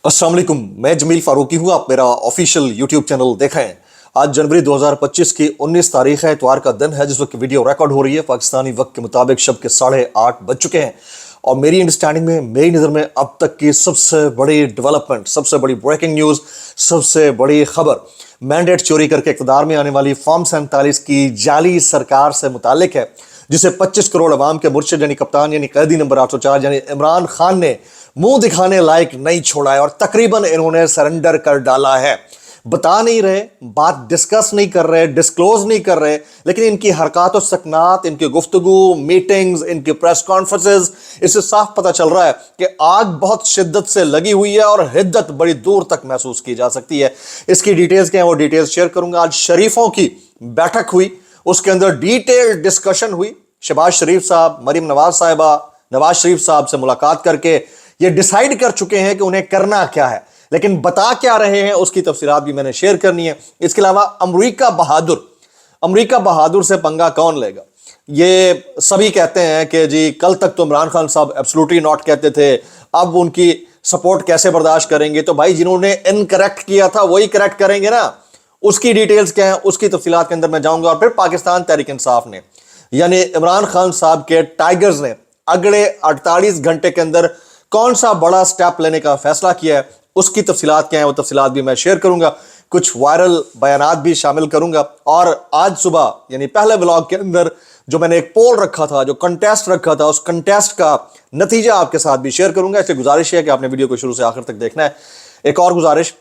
अस्सलाम वालेकुम, मैं जमील फारूकी हूँ। आप मेरा ऑफिशियल यूट्यूब चैनल देखें। आज जनवरी 2025 की 19 तारीख है, इतवार का दिन है जिस वक्त वीडियो रिकॉर्ड हो रही है। पाकिस्तानी वक्त के मुताबिक शब के 8:30 बज चुके हैं और मेरी अंडरस्टैंडिंग में, मेरी नज़र में अब तक की सबसे बड़ी डेवलपमेंट, सबसे बड़ी ब्रेकिंग न्यूज़, सबसे बड़ी खबर मैंडेट चोरी करके इक़्तिदार में आने वाली फॉर्म 47 की जाली सरकार से मुतालिक है, जिसे 25 करोड़ अवाम के मुर्शिद यानी कप्तान यानी कैदी नंबर 804 यानी इमरान खान ने मुंह दिखाने लायक नहीं छोड़ा है और तकरीबन इन्होंने सरेंडर कर डाला है। बता नहीं रहे, बात डिस्कस नहीं कर रहे, डिस्क्लोज नहीं कर रहे, लेकिन इनकी हरकत और सकनात, इनकी गुफ्तगू, मीटिंग्स, इनकी प्रेस कॉन्फ्रेंसेस, इससे साफ पता चल रहा है कि आग बहुत शिद्दत से लगी हुई है और हिद्दत बड़ी दूर तक महसूस की जा सकती है। इसकी डिटेल्स क्या है वो डिटेल्स शेयर करूंगा। आज शरीफों की बैठक हुई, उसके अंदर डिटेल डिस्कशन हुई। शहबाज शरीफ साहब, मरीम नवाज साहिबा, नवाज शरीफ साहब से मुलाकात करके ये डिसाइड कर चुके हैं कि उन्हें करना क्या है, लेकिन बता क्या रहे हैं उसकी तफसीलात भी मैंने शेयर करनी है। इसके अलावा अमरीका बहादुर से पंगा कौन लेगा? ये सभी कहते हैं कि जी कल तक तो इमरान खान साहब एब्सोल्युटली नॉट कहते थे, अब उनकी सपोर्ट कैसे बर्दाश्त करेंगे? तो भाई जिन्होंने इनकरेक्ट किया था वही करेक्ट करेंगे ना। उसकी डिटेल्स क्या है उसकी तफसीलात के अंदर मैं जाऊंगा। और फिर पाकिस्तान तहरीक इंसाफ ने यानी इमरान खान साहब के टाइगर्स ने अगले 48 घंटे के अंदर कौन सा बड़ा स्टेप लेने का फैसला किया है, उसकी तफसीलात क्या है वो तफसीलात भी मैं शेयर करूंगा। कुछ वायरल बयानात भी शामिल करूंगा। और आज सुबह यानी पहले व्लॉग के अंदर जो मैंने एक पोल रखा था, जो कंटेस्ट रखा था, उस कंटेस्ट का नतीजा आपके साथ भी शेयर करूंगा। इसलिए गुजारिश है कि आपने वीडियो को शुरू से आखिर तक देखना है। एक और गुजारिश,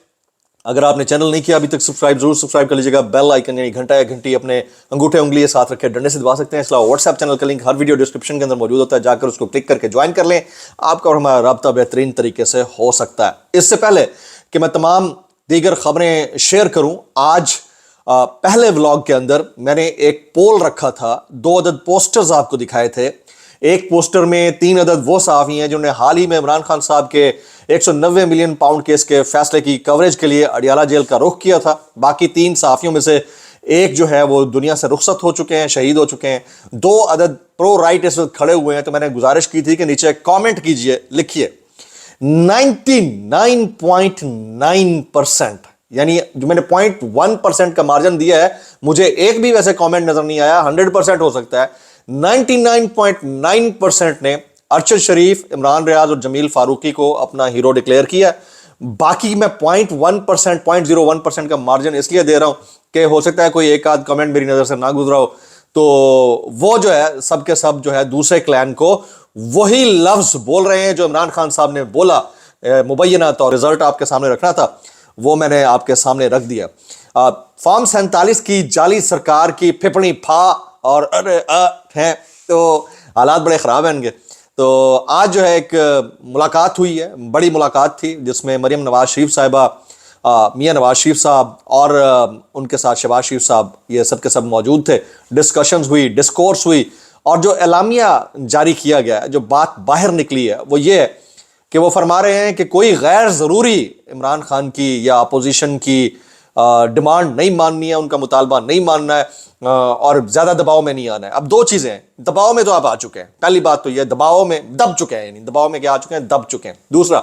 अगर आपने चैनल नहीं किया अभी तक जरूर सब्सक्राइब कर लीजिएगा। बेल आइकन यानी घंटा या घंटी अपने अंगूठे उंगली साथ रखे डंडे से दबा सकते हैं। इसके अलावा व्हाट्सएप चैनल का लिंक हर वीडियो डिस्क्रिप्शन के अंदर मौजूद होता है, जाकर उसको क्लिक करके ज्वाइन कर लें। आपका और हमारा राब्ता बेहतरीन तरीके से हो सकता है। इससे पहले कि मैं तमाम दीगर खबरें शेयर करूं, आज पहले व्लॉग के अंदर मैंने एक पोल रखा था, 2 अदद पोस्टर्स आपको दिखाए थे। एक पोस्टर में 3 अदद वो सहाफ़ी हैं जिन्होंने हाल ही में इमरान खान साहब के 190 मिलियन पाउंड केस के फैसले की कवरेज के लिए अडियाला जेल का रुख किया था। बाकी 3 सहाफ़ियों में से एक जो है वो दुनिया से रुखसत हो चुके हैं, शहीद हो चुके हैं। 2 अदद प्रो राइट इस वक्त खड़े हुए हैं। तो मैंने गुजारिश की थी कि नीचे कॉमेंट कीजिए, लिखिए 99.9% यानी जो मैंने 0.1% का मार्जिन दिया है, मुझे एक भी वैसे कमेंट नजर नहीं आया। 100% हो सकता है। 99.9% ने अरशद शरीफ, इमरान रियाज और जमील फारूकी को अपना हीरो डिक्लेयर किया। बाकी मैं 0.1%, 0.01% का मार्जिन इसलिए दे रहा हूं कि हो सकता है कोई एक आध कमेंट मेरी नजर से ना गुजरा हो, तो वो जो है सबके सब जो है दूसरे क्लैन को वही लफ्ज बोल रहे हैं जो इमरान खान साहब ने बोला। मुबैना तो रिजल्ट आपके सामने रखना था, वो मैंने आपके सामने रख दिया। फॉर्म 47 की जाली सरकार की फिपनी फा और हैं, तो हालात बड़े ख़राब हैं इनके। तो आज जो है एक मुलाकात हुई है, बड़ी मुलाकात थी, जिसमें मरीम नवाज शरीफ साहिबा, मियां नवाज शरीफ साहब और उनके साथ शहबाज शरीफ साहब, ये सब के सब मौजूद थे। डिस्कशंस हुई, डिस्कोर्स हुई और जो एलामिया जारी किया गया है, जो बात बाहर निकली है वो ये है कि वो फरमा रहे हैं कि कोई गैर ज़रूरी इमरान खान की या अपोजिशन की डिमांड नहीं माननी है, उनका मुतालबा नहीं मानना है और ज़्यादा दबाव में नहीं आना है। अब 2 चीज़ें हैं, दबाव में तो आप आ चुके हैं। पहली बात तो ये दबाव में दब चुके हैं, यानी दबाव में क्या आ चुके हैं, दब चुके हैं। दूसरा,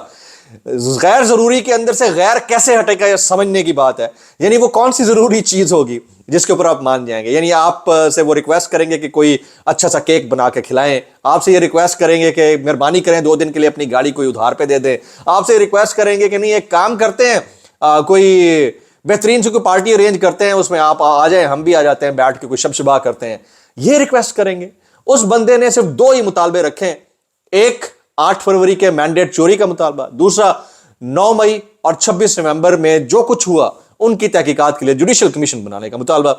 गैर ज़रूरी के अंदर से गैर कैसे हटेगा यह समझने की बात है। यानी वो कौन सी ज़रूरी चीज़ होगी जिसके ऊपर आप मान जाएंगे। यानी आप से वो रिक्वेस्ट करेंगे कि कोई अच्छा सा केक बना के खिलाएं, आपसे ये रिक्वेस्ट करेंगे कि मेहरबानी करें 2 दिन के लिए अपनी गाड़ी कोई उधार पे दे दें, आपसे रिक्वेस्ट करेंगे कि नहीं एक काम करते हैं, कोई बेहतरीन सी कोई पार्टी अरेंज करते हैं, उसमें आप आ जाएं, हम भी आ जाते हैं, बैठ के कोई शब करते हैं, ये रिक्वेस्ट करेंगे। उस बंदे ने सिर्फ 2 ही मुतालबे रखे। एक 8 फरवरी के मैंडेट चोरी का मुतालबा, दूसरा 9 मई और 26 नवंबर में जो कुछ हुआ उनकी तहकीकात के लिए जुडिशल कमीशन बनाने का मुतालबा।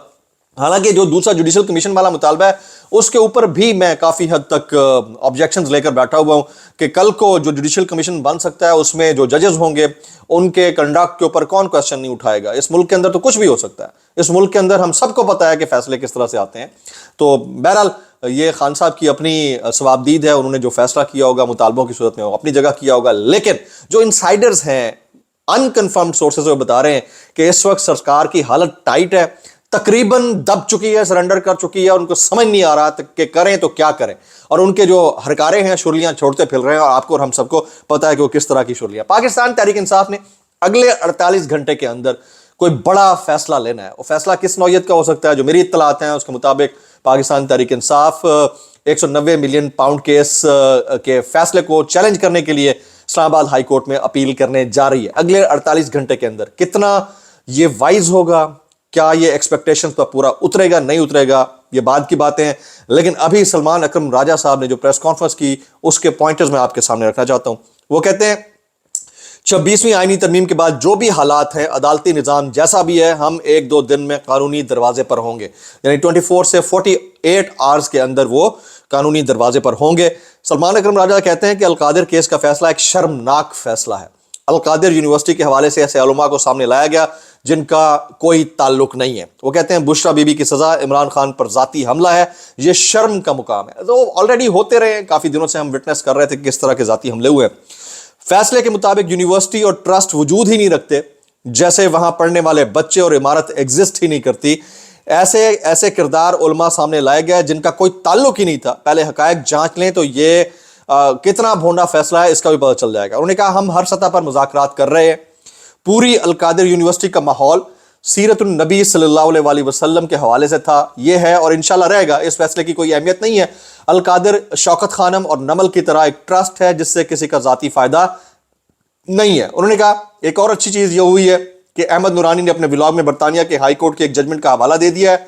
हालांकि जो दूसरा जुडिशल कमीशन वाला मुतालबा है उसके ऊपर भी मैं काफ़ी हद तक ऑब्जेक्शंस लेकर बैठा हुआ हूं कि कल को जो जुडिशल कमीशन बन सकता है उसमें जो जजेस होंगे उनके कंडक्ट के ऊपर कौन क्वेश्चन नहीं उठाएगा। इस मुल्क के अंदर तो कुछ भी हो सकता है। इस मुल्क के अंदर हम सबको पता है कि फैसले किस तरह से आते हैं। तो बहरहाल ये खान साहब की अपनी सवाबदीद है, उन्होंने जो फैसला किया होगा मुतालबों की सूरत में वो अपनी जगह किया होगा। लेकिन जो इनसाइडर्स हैं, अनकन्फर्म्ड सोर्सेज वो बता रहे हैं कि इस वक्त सरकार की हालत टाइट है, तकरीबन दब चुकी है, सरेंडर कर चुकी है, उनको समझ नहीं आ रहा कि करें तो क्या करें, और उनके जो हरकारे हैं शुरलियां छोड़ते फिर रहे हैं, और आपको और हम सबको पता है कि वो किस तरह की शुरलियां। पाकिस्तान तहरीक इंसाफ ने अगले 48 घंटे के अंदर कोई बड़ा फैसला लेना है। वो फैसला किस नौयत का हो सकता है? जो मेरी इत्तलात हैं उसके मुताबिक Pakistan Tehreek Insaf 190 million pound case के फैसले को चैलेंज करने के लिए इस्लामाबाद हाई कोर्ट में अपील करने जा रही है अगले 48 घंटे के अंदर। कितना ये वाइज होगा, क्या ये एक्सपेक्टेशंस पर पूरा उतरेगा, नहीं उतरेगा, ये बाद की बातें हैं। लेकिन अभी सलमान अकरम राजा साहब ने जो प्रेस कॉन्फ्रेंस की उसके पॉइंटर्स मैं आपके सामने रखना चाहता हूं। वो कहते हैं 26वीं आईनी तरमीम के बाद जो भी हालात हैं, अदालती निज़ाम जैसा भी है, हम 1-2 दिन में कानूनी दरवाजे पर होंगे, यानी 24 से 48 आवर्स के अंदर वो कानूनी दरवाजे पर होंगे। सलमान अकरम राजा कहते हैं कि अलकादिर केस का फैसला एक शर्मनाक फैसला है। अलकादिर यूनिवर्सिटी के हवाले से ऐसे उलमा को सामने लाया गया जिनका कोई ताल्लुक नहीं है। वो कहते हैं बुशरा बीबी की सजा इमरान खान पर जाती हमला है, ये शर्म का मुकाम है। तो ऑलरेडी होते रहे, काफी दिनों से हम विटनेस कर रहे थे किस तरह के जाती हमले हुए। फैसले के मुताबिक यूनिवर्सिटी और ट्रस्ट वजूद ही नहीं रखते, जैसे वहां पढ़ने वाले बच्चे और इमारत एग्जिस्ट ही नहीं करती। ऐसे ऐसे किरदार उलमा सामने लाए गए जिनका कोई ताल्लुक ही नहीं था। पहले हकायक जांच लें तो ये कितना भोंडा फैसला है इसका भी पता चल जाएगा। उन्होंने कहा हम हर सतह पर मुज़ाकरात कर रहे हैं। पूरी अलकादिर यूनिवर्सिटी का माहौल सीरतुन नबी सल्लल्लाहु अलैहि वसल्लम के हवाले से था, ये है और इंशाल्लाह रहेगा। इस फैसले की कोई अहमियत नहीं है। अलकादिर शौकत खानम और नमल की तरह एक ट्रस्ट है जिससे किसी का जाती फायदा नहीं है। उन्होंने कहा एक और अच्छी चीज ये हुई है कि अहमद नूरानी ने अपने व्लॉग में बरतानिया के हाई कोर्ट के एक जजमेंट का हवाला दे दिया है।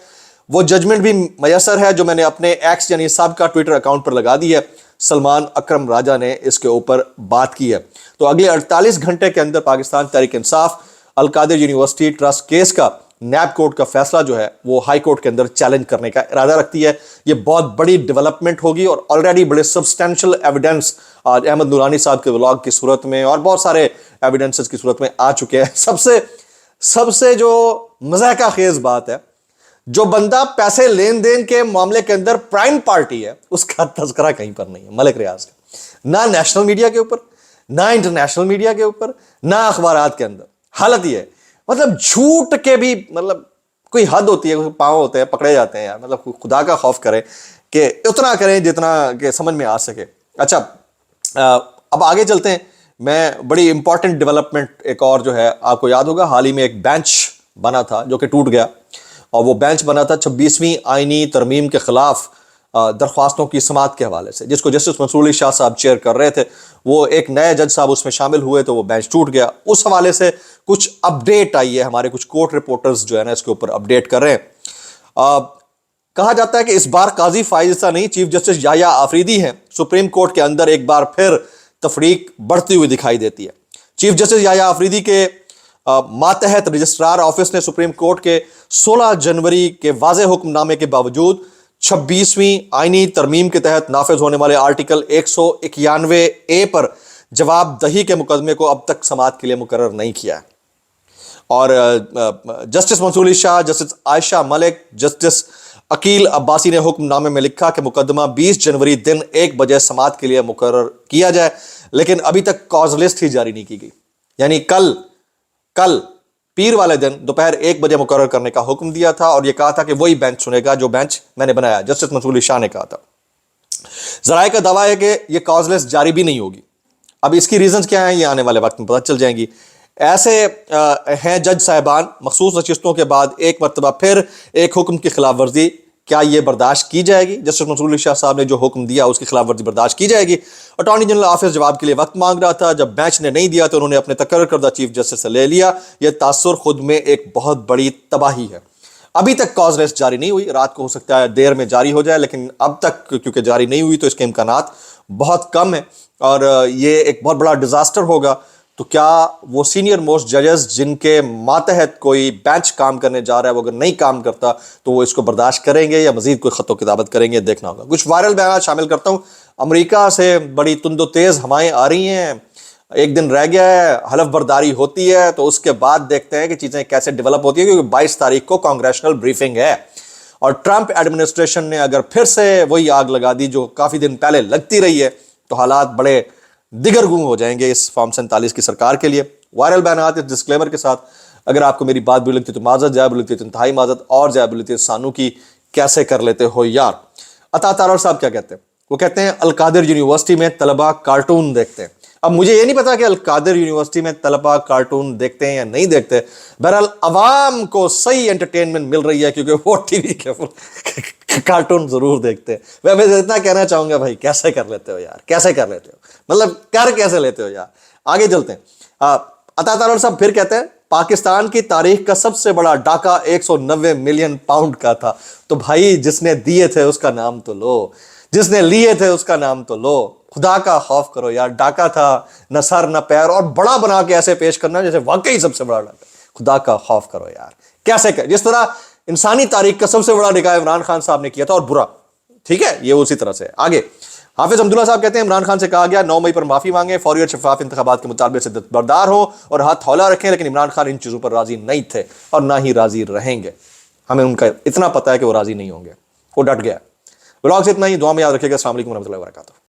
वो जजमेंट भी मयसर है जो मैंने अपने एक्स यानी साहब का ट्विटर अकाउंट पर लगा दी है। सलमान अकरम राजा ने इसके ऊपर बात की है। तो अगले 48 घंटे के अंदर Pakistan Tehreek Insaf Al-Qadir university trust case का नैब कोर्ट का फैसला जो है वो हाई कोर्ट के अंदर चैलेंज करने का इरादा रखती है। ये बहुत बड़ी डेवलपमेंट होगी और ऑलरेडी बड़े सब्सटेंशियल एविडेंस आज अहमद नूरानी साहब के व्लॉग की सूरत में और बहुत सारे एविडेंसेस की सूरत में आ चुके हैं। सबसे जो मज़ा का खेज बात है, जो बंदा पैसे लेन देन के मामले के अंदर प्राइम पार्टी है उसका तज़किरा कहीं पर नहीं है मलिक रियाज का, ना नेशनल मीडिया के ऊपर, ना इंटरनेशनल मीडिया के ऊपर, ना अखबारात के अंदर। हालत ये है, मतलब झूठ के भी मतलब कोई हद होती है, पाँव होते हैं, पकड़े जाते हैं यार। मतलब खुदा का खौफ करें कि उतना करें जितना कि समझ में आ सके। अच्छा, अब आगे चलते हैं। मैं बड़ी इंपॉर्टेंट डेवलपमेंट एक और जो है, आपको याद होगा हाल ही में एक बेंच बना था जो कि टूट गया, और वो बेंच बना था 26वीं आईनी तरमीम के खिलाफ दरख्वास्तों की समाअत के हवाले से, जिसको जस्टिस मंसूर अली शाह साहब चेयर कर रहे थे। वो एक नए जज साहब उसमें शामिल हुए तो वो बेंच टूट गया। उस हवाले से कुछ अपडेट आई है, हमारे कुछ कोर्ट रिपोर्टर्स जो है ना इसके ऊपर अपडेट कर रहे हैं। कहा जाता है कि इस बार काजी फाइजा नहीं, चीफ जस्टिस याया आफरीदी हैं। सुप्रीम कोर्ट के अंदर एक बार फिर तफरीक बढ़ती हुई दिखाई देती है। चीफ जस्टिस याया आफरीदी के मातहत रजिस्ट्रार ऑफिस ने सुप्रीम कोर्ट के 16 जनवरी के वाज़े हुक्मनामे के बावजूद 26वीं आईनी तरमीम के तहत नाफिज होने वाले आर्टिकल 191A पर जवाबदही के मुकदमे को अब तक समाअत के लिए मुकर्रर नहीं किया है। और justice Mansoor Ali Shah, justice Ayesha Malik, justice Aqeel Abbasi ने हुक्मनामे में लिखा कि मुकदमा 20 जनवरी दिन 1 बजे समाअत के लिए मुकर्रर किया जाए, लेकिन अभी तक कॉज लिस्ट ही जारी नहीं की गई। यानी कल पीर वाले दिन दोपहर 1 बजे मुकर्रर करने का हुक्म दिया था और यह कहा था कि वही बेंच सुनेगा जो बेंच मैंने बनाया। जस्टिस मंसूर अली शाह ने कहा था। जराए का दावा है कि यह कॉज लिस्ट जारी भी नहीं होगी। अब इसकी रीजंस क्या हैं ये आने वाले वक्त में पता चल जाएंगी। ऐसे हैं जज साहिबान, मखसूस नशिस्तों के बाद एक मरतबा फिर एक हुक्म की खिलाफ वर्जी, क्या यह बर्दाश्त की जाएगी? जस्टिस मंसूर अली शाह साहब ने जो हुक्म दिया उसकी खिलाफ वर्जी बर्दाश्त की जाएगी? अटॉर्नी जनरल ऑफिस जवाब के लिए वक्त मांग रहा था। जब बेंच ने नहीं दिया तो उन्होंने अपने तकर्रर करदा चीफ जस्टिस से ले लिया। यह तासुर खुद में एक बहुत बड़ी तबाही है। अभी तक कॉज लिस्ट जारी नहीं हुई, रात को हो सकता है देर में जारी हो जाए, लेकिन अब तक क्योंकि जारी नहीं हुई तो इसके इम्कानात बहुत कम है और ये एक बहुत बड़ा डिजास्टर होगा। तो क्या वो सीनियर मोस्ट जजेस जिनके मातहत कोई बेंच काम करने जा रहा है वो अगर नहीं काम करता तो वो इसको बर्दाश्त करेंगे या मजीद कोई खतो किताबत करेंगे, देखना होगा। कुछ वायरल बयान शामिल करता हूँ। अमेरिका से बड़ी तुंदो तेज हवाएं आ रही हैं, एक दिन रह गया है, हलफ बर्दारी होती है तो उसके बाद देखते हैं कि चीजें कैसे डेवलप होती है, क्योंकि 22 तारीख को कांग्रेशनल ब्रीफिंग है और ट्रंप एडमिनिस्ट्रेशन ने अगर फिर से वही आग लगा दी जो काफी दिन पहले लगती रही है तो हालात बड़े दिगरगूं हो जाएंगे इस फॉर्म 47 की सरकार के लिए। वायरल बयानात इस डिस्क्लेमर के साथ اگر آپ کو میری بات بھی لگتی ہے تو معذرت، جائے بھی لگتی ہے تو انتہائی معذرت، اور جائے بھی لگتی ہے سانو کی کیسے کر لیتے ہو یار۔ عطا تارڑ صاحب کیا کہتے ہیں؟ وہ کہتے ہیں القادر یونیورسٹی میں طلبہ کارٹون دیکھتے ہیں۔ اب مجھے یہ نہیں پتا کہ القادر یونیورسٹی میں طلبہ کارٹون دیکھتے ہیں یا نہیں دیکھتے، بہرحال عوام کو صحیح انٹرٹینمنٹ مل رہی ہے کیونکہ وہ ٹی وی کے کارٹون ضرور دیکھتے ہیں۔ میں اتنا کہنا چاہوں گا بھائی کیسے کر لیتے ہو یار، کیسے کر لیتے ہو، مطلب کر کیسے لیتے ہو یار۔ آگے چلتے ہیں۔ عطا تارڑ صاحب پھر کہتے ہیں پاکستان کی تاریخ کا سب سے بڑا ڈاکہ 190 ملین پاؤنڈ کا تھا۔ تو بھائی جس نے دیے تھے اس کا نام تو لو، جس نے لیے تھے اس کا نام تو لو، خدا کا خوف کرو یار۔ ڈاکہ تھا، نہ سر نہ پیر، اور بڑا بنا کے ایسے پیش کرنا جیسے واقعی سب سے بڑا ڈاکہ۔ خدا کا خوف کرو یار، کیسے جس طرح انسانی تاریخ کا سب سے بڑا نکاح عمران خان صاحب نے کیا تھا، اور برا، ٹھیک ہے، یہ اسی طرح سے۔ آگے حافظ حمداللہ صاحب کہتے ہیں عمران خان سے کہا گیا 9 مئی پر معافی مانگیں، فوری اور شفاف انتخابات کے مطالبے سے دستبردار ہوں اور ہاتھ ہولا رکھیں، لیکن عمران خان ان چیزوں پر راضی نہیں تھے اور نہ ہی راضی رہیں گے۔ ہمیں ان کا اتنا پتہ ہے کہ وہ راضی نہیں ہوں گے، وہ ڈٹ گیا۔ بلاگ سے اتنا ہی، دعا میں یاد رکھیے گا۔ السلام علیکم ورحمۃ اللہ وبرکاتہ۔